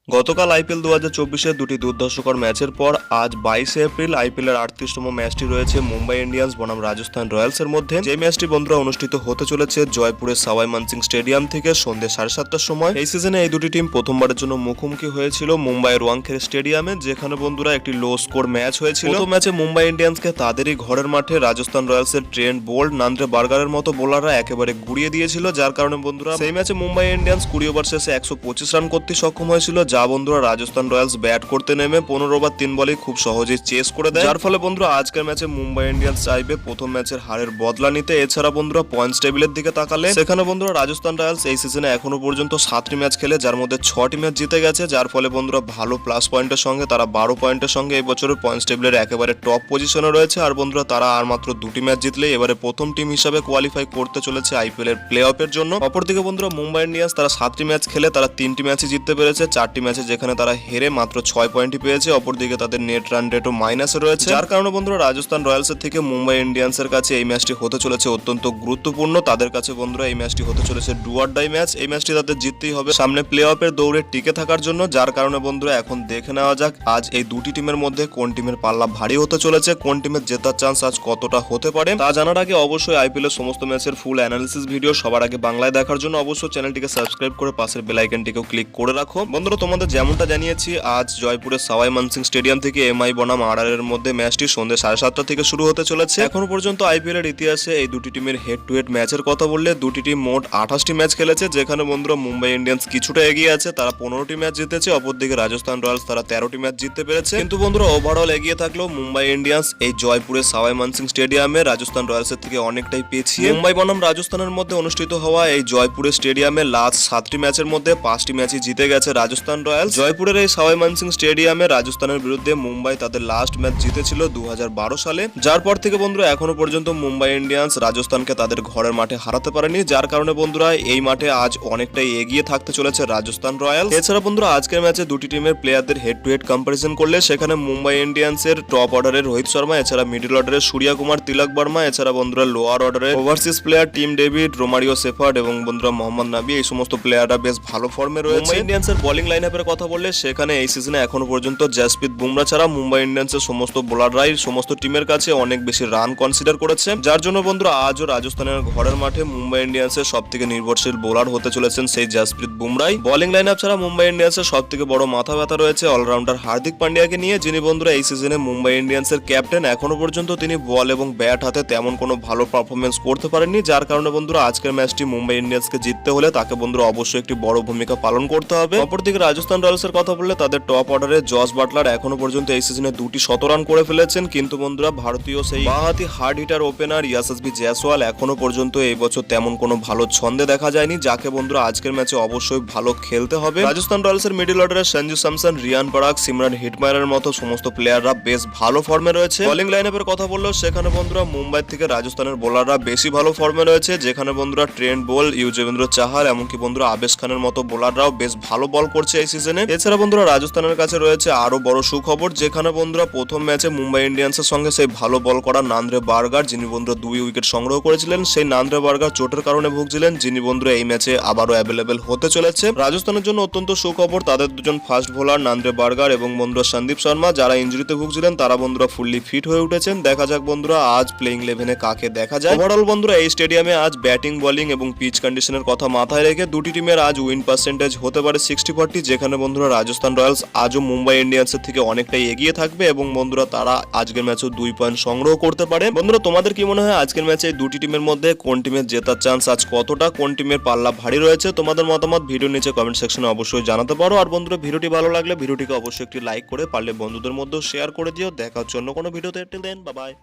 গতকাল আইপিএল 2024-এর দুটি দুর্ধর্ষকর ম্যাচের পর আজ 22 এপ্রিল আইপিএলের 38তম ম্যাচটি রয়েছে মুম্বাই ইন্ডিয়ান্স বনাম রাজস্থান রয়্যালসের মধ্যে। যে ম্যাচটি বন্ধুরা অনুষ্ঠিত হতে চলেছে জয়পুরের সাওয়াই মানসিং স্টেডিয়াম থেকে সন্ধ্যে 7:30টার সময়। এই সিজনে এই দুটি টিম প্রথমবারের জন্য মুখোমুখি হয়েছিল মুম্বাইয়ের ওয়াংখেড়ে স্টেডিয়ামে, যেখানে বন্ধুরা একটি লো স্কোর ম্যাচ হয়েছিল। প্রথম ম্যাচে মুম্বাই ইন্ডিয়ান্সকে তাদেরই ঘরের মাঠে রাজস্থান রয়্যালসের ট্রেন্ট বোল্ট, নান্দ্রে বার্গারের মতো বোলাররা একেবারে গুড়িয়ে দিয়েছিল, যার কারণে বন্ধুরা সেই ম্যাচে মুম্বাই ইন্ডিয়ান্স 20 ওভার শেষে 125 রান করতে সক্ষম হয়েছিল, যা বন্ধুরা রাজস্থান রয়্যালস ব্যাট করতে নেমে 15 ওভার 3 বলে খুব সহজেই চেস করে দেয়, যার ফলে বন্ধুরা আজকের ম্যাচে মুম্বাই ইন্ডিয়ান্স চাইবে প্রথম ম্যাচের হারের বদলা নিতে। এছাড়া বন্ধুরা পয়েন্টস টেবিলের দিকে তাকালে সেখানে বন্ধুরা রাজস্থান রয়্যালস এই সিজনে এখনো পর্যন্ত 7টি ম্যাচ খেলে, যার মধ্যে 6টি ম্যাচ জিতে গেছে, যার ফলে বন্ধুরা ভালো প্লাস পয়েন্টের সঙ্গে তারা 12 পয়েন্টের সঙ্গে এই বছরের পয়েন্টস টেবিলের একেবারে টপ পজিশনে রয়েছে। আর বন্ধুরা তারা আর মাত্র 2টি ম্যাচ জিতলে এবারে প্রথম টিম হিসাবে কোয়ালিফাই করতে চলেছে আইপিএল এর প্লে অফের জন্য। অপরদিকে বন্ধুরা মুম্বাই ইন্ডিয়ান্স তারা 7টি ম্যাচ খেলে তারা 3টি ম্যাচই জিততে পেরেছে, 4টি ম্যাচে যেখানে তারা হেরে মাত্র 6 পয়েন্টই পেয়েছে। অপরদিকে তাদের নেট রান রেটও মাইনাসে রয়েছে, যার কারণে বন্ধুরা রাজস্থান রয়্যালসের থেকে মুম্বাই ইন্ডিয়ান্সের কাছে এই ম্যাচটি হতে চলেছে অত্যন্ত গুরুত্বপূর্ণ। তাদের কাছে বন্ধুরা এই ম্যাচটি হতে চলেছে ডু অর ডাই ম্যাচ। এই ম্যাচটি তাদের জিততেই হবে সামনে প্লে অফের দৌড়ে টিকে থাকার জন্য, যার কারণে বন্ধুরা এখন দেখে নেওয়া যাক আজ এই দুটি টিমের মধ্যে কোন টিমের পাল্লা ভারী হতে চলেছে, কোন টিমের জেতার চান্স আজ কতটা হতে পারে। তা জানার আগে অবশ্যই আইপিএল এর সমস্ত ম্যাচের ফুল অ্যানালিসিস ভিডিও সবার আগে বাংলায় দেখার জন্য অবশ্যই চ্যানেলটিকে সাবস্ক্রাইব করে পাশের বেল আইকনটিকেও ক্লিক করে রাখো। বন্ধুরা তোমাদের যেমনটা জানিয়েছি, আজ জয়পুরের সাওয়াই মানসিং স্টেডিয়াম থেকে এমআই বনাম আরআর এর মধ্যে ম্যাচটি সন্ধ্যে 7:30টা থেকে শুরু হতে চলেছে। এখনো পর্যন্ত আইপিএল এর ইতিহাসে এই দুটি টিমের হেড টু হেড ম্যাচের কথা বললে দুটি টিম মোট 28টি ম্যাচ খেলেছে, যেখানে বন্ধুরা মুম্বাই ইন্ডিয়ান্স কিছুটা এগিয়ে আছে, তারা 15টি ম্যাচ জিতেছে। অপরদিকে রাজস্থান রয়্যালস তারা 13টি ম্যাচ জিততে পেরেছে। কিন্তু বন্ধুরা ওভারঅল এগিয়ে থাকলেও মুম্বাই ইন্ডিয়ান্স এই জয়পুরের সাওয়াই মানসিং স্টেডিয়ামে রাজস্থান রয়্যালসের থেকে অনেকটাই পিছিয়ে। মুম্বাই বনাম রাজস্থানের মধ্যে অনুষ্ঠিত হওয়া এই জয়পুরের স্টেডিয়ামে লাস্ট 7টি ম্যাচের মধ্যে 5টি ম্যাচই জিতে গেছে রাজস্থান রয়্যালস। জয়পুরের এই সাওয়াই মানসিং স্টেডিয়ামে রাজস্থানের বিরুদ্ধে মুম্বাই তাদের লাস্ট ম্যাচ জিতেছিল 2012 সালে, যার পর থেকে বন্ধুরা এখনো পর্যন্ত মুম্বাই ইন্ডিয়ান্স রাজস্থানকে তাদের ঘরের মাঠে হারাতে পারেনি, যার কারণে বন্ধুরা এই মাঠে আজ অনেকটাই এগিয়ে থাকতে চলেছে রাজস্থান রয়্যালস। এছাড়া বন্ধুরা আজকের ম্যাচে দুটি টিমের প্লেয়ারদের হেড টু হেড কম্পারিজন করলে সেখানে মুম্বাই ইন্ডিয়ান্সের টপ অর্ডারের রোহিত শর্মা, এছাড়া মিডল অর্ডারের সূর্য কুমার তিলক বর্মা, এছাড়া বন্ধুরা লোয়ার অর্ডারের overseas player Tim David, Romario shepherd এবং বন্ধুরা মোহাম্মদ নাবি, এই সমস্ত প্লেয়াররা বেশ ভালো ফর্মে রয়েছে। মুম্বাই ইন্ডিয়ান্সের বোলিং লাইনআপের কথা বললে সেখানে এই সিজনে এখনো পর্যন্ত জসপ্রীত বুমরা ছাড়া মুম্বাই ইন্ডিয়ান্সের সমস্ত বোলাররাই সমস্ত টিমের কাছে অনেক বেশি রান কনসিডার করেছে, যার জন্য বন্ধুরা আজও রাজস্থানের ঘরের মাঠে মুম্বাই ইন্ডিয়ান্সের সবথেকে নির্ভরশীল বোলার হতে চলেছেন সেই জসপ্রীত বুমরাই। বোলিং লাইনআপ ছাড়া মুম্বাই ইন্ডিয়ান্সের সবথেকে বড় মাথা ব্যথা রয়েছে অলরাউন্ডার হার্দিক পান্ডিয়াকে নিয়ে, যিনি বন্ধুরা এই সিজনে মুম্বাই ইন্ডিয়ান্সের ক্যাপ্টেন। এখনো পর্যন্ত তিনি বল এবং ব্যাট হাতে তেমন কোনো ভালো পারফরমেন্স করতে পারেননি, যার কারণে বন্ধুরা আজকের ম্যাচটি মুম্বাই ইন্ডিয়ান্সকে জিততে হলে তাকে বন্ধুরা অবশ্যই একটি বড় ভূমিকা পালন করতে হবে। অপরদিকে রাজস্থান রয়্যালসের কথা বললে তাদের টপ অর্ডারে জস বাটলার এখনো পর্যন্ত এই সিজনে 2টি শতরান করে ফেলেছেন, কিন্তু বন্ধুরা ভারতীয় সেই বাঁহাতি হার্ড হিটার ওপেনার ইয়াশাসভি জয়সওয়াল এখনো পর্যন্ত এই বছর তেমন কোনো ভালো ছন্দে দেখা যায়নি, যাকে বন্ধুরা আজকের ম্যাচে অবশ্যই ভালো খেলতে হবে। রাজস্থান রয়্যালসের মিডল অর্ডারে সঞ্জু স্যামসন, রিয়ান পরাগ, সিমরান হিটমায়ারের মতো সমস্ত প্লেয়াররা বেশ ভালো ফর্মে রয়েছে। বোলিং লাইনআপের কথা বললেও সেখানে বন্ধুরা মুম্বাই থেকে রাজস্থানের বোলাররা বেশি ভালো ফর্মে রয়েছে, যেখানে বন্ধুরা ট্রেন্ট বোল্ট, ইউজবেন্দ্র চাহাল, এমনকি বন্ধুরা আবেশ খানের মতো বোলাররাও বেশ ভালো বল করছে এই সিজনে। এছাড়া বন্ধুরা রাজস্থানের কাছে রয়েছে আরো বড় সুখবর, যেখানে বন্ধুরা প্রথম ম্যাচে মুম্বাই ইন্ডিয়ান্সের সঙ্গে সেই ভালো বল করা নান্দ্রে বার্গার, যিনি বন্ধুরা 2 উইকেট সংগ্রহ করেছিলেন, সেই নান্দ্রে বার্গার চোটের কারণে ভুগছিলেন, যিনি বন্ধুরা এই ম্যাচে আবারও অ্যাভেলেবেল হতে চলেছে। রাজস্থানের জন্য অত্যন্ত সুখবর, তাদের দুজন ফাস্ট বোলার নান্দ্রে বার্গার এবং বন্ধুরা সন্দীপ শর্মা, যারা ইনজুরিতে ভুগছিলেন তারা বন্ধুরা ফুললি ফিট হয়ে উঠেছেন। দেখা যাক বন্ধুরা আজ প্লেইং 11-এ কাকে দেখা যায়। ওভারঅল বন্ধুরা এই স্টেডিয়ামে আজ ব্যাটিং, বোলিং এবং পিচ কন্ডিশনের কথা মাথায় রেখে দুটি টিমের আজ উইন পার্সেন্টেজ হতে পারে 60-40, যেখানে বন্ধুরা রাজস্থান রয়্যালস আজও মুম্বাই ইন্ডিয়ান্সের থেকে অনেকটাই এগিয়ে থাকবে এবং বন্ধুরা তারা আজকের ম্যাচেও 2 পয়েন্ট সংগ্রহ করতে পারে। বন্ধুরা তোমাদের কি মনে হয় আজকের ম্যাচে এই দুটি টিমের মধ্যে কোন টিমের জেতার চান্স আজ কতটা, কোন টিমের পাল্লা ভারী রয়েছে? তোমাদের মতামত ভিডিও নিচে কমেন্ট সেকশনে অবশ্যই জানাতে পারো। আর বন্ধুরা ভিডিওটি ভালো লাগলে ভিডিওটিকে অবশ্যই একটি লাইক করে পারলে বন্ধুদের মধ্যে শেয়ার করে দিও। দেখা হচ্ছে অন্য কোনো ভিডিওতে। Till then, bye by.